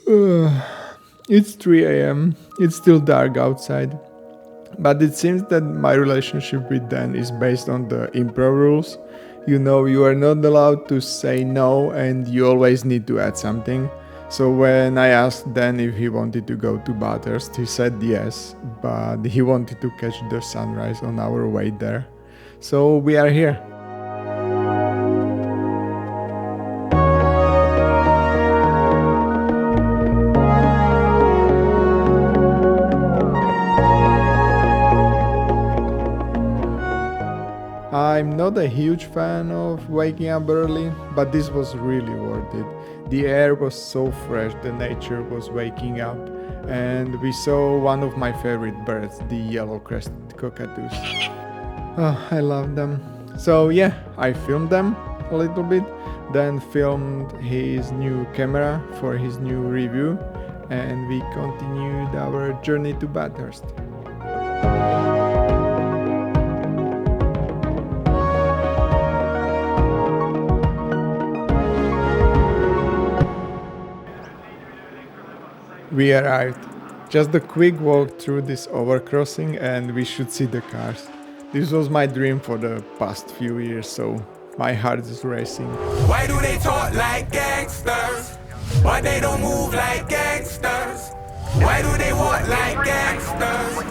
Uh, it's 3 a.m. It's still dark outside. But it seems that my relationship with Dan is based on the improv rules. You know, you are not allowed to say no and you always need to add something. So when I asked Dan if he wanted to go to Bathurst, he said yes, but he wanted to catch the sunrise on our way there. So we are here. I'm not a huge fan of waking up early, but this was really worth it. The air was so fresh, the nature was waking up, and we saw one of my favorite birds, the yellow-crested cockatoos. Oh, I love them. So yeah, I filmed them a little bit, then filmed his new camera for his new review, and we continued our journey to Bathurst. We arrived. Just a quick walk through this overcrossing and we should see the cars. This was my dream for the past few years, so my heart is racing. Why do they talk like gangsters, but they don't move like gangsters? Why do they walk like gangsters?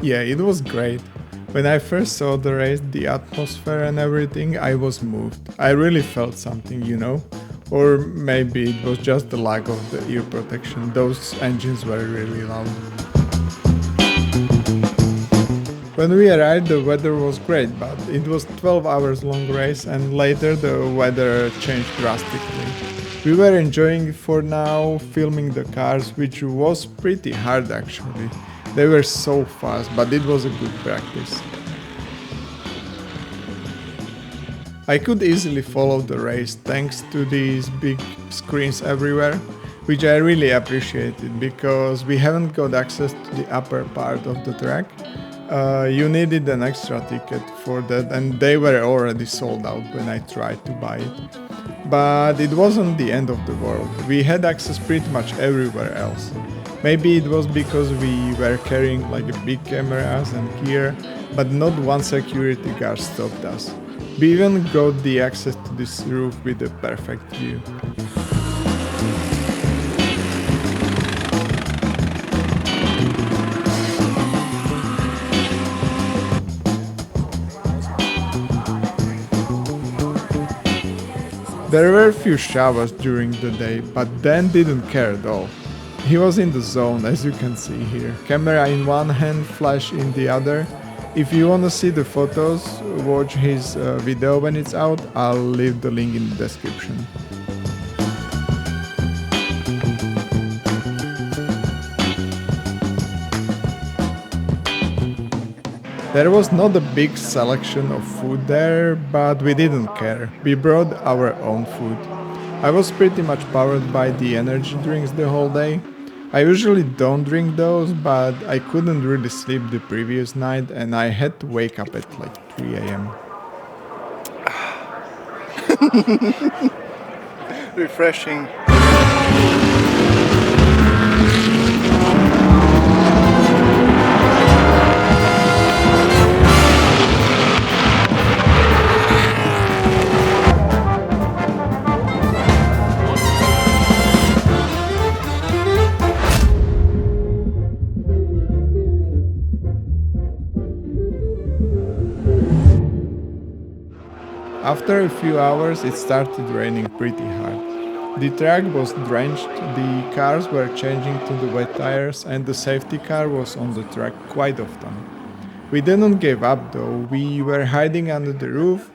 Yeah, it was great. When I first saw the race, the atmosphere and everything, I was moved. I really felt something, you know? Or maybe it was just the lack of the ear protection. Those engines were really loud. When we arrived, the weather was great, but it was 12 hours long race and later the weather changed drastically. We were enjoying it for now, filming the cars, which was pretty hard actually. They were so fast, but it was a good practice. I could easily follow the race thanks to these big screens everywhere, which I really appreciated because we haven't got access to the upper part of the track. You needed an extra ticket for that and they were already sold out when I tried to buy it. But it wasn't the end of the world. We had access pretty much everywhere else. Maybe it was because we were carrying like big cameras and gear, but not one security guard stopped us. We even got the access to this roof with a perfect view. There were a few showers during the day, but Dan didn't care at all. He was in the zone, as you can see here. Camera in one hand, flash in the other. If you wanna see the photos, watch his video when it's out. I'll leave the link in the description. There was not a big selection of food there, but we didn't care. We brought our own food. I was pretty much powered by the energy drinks the whole day. I usually don't drink those, but I couldn't really sleep the previous night and I had to wake up at like 3 a.m. Refreshing. After a few hours, it started raining pretty hard. The track was drenched, the cars were changing to the wet tires, and the safety car was on the track quite often. We didn't give up though, we were hiding under the roof,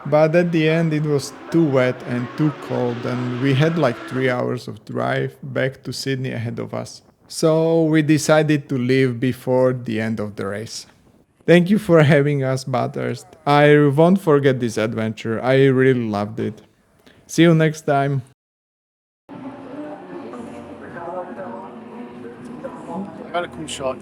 but at the end it was too wet and too cold, and we had like 3 hours of drive back to Sydney ahead of us. So we decided to leave before the end of the race. Thank you for having us, Bathurst. I won't forget this adventure. I really loved it. See you next time. I got a cool shot.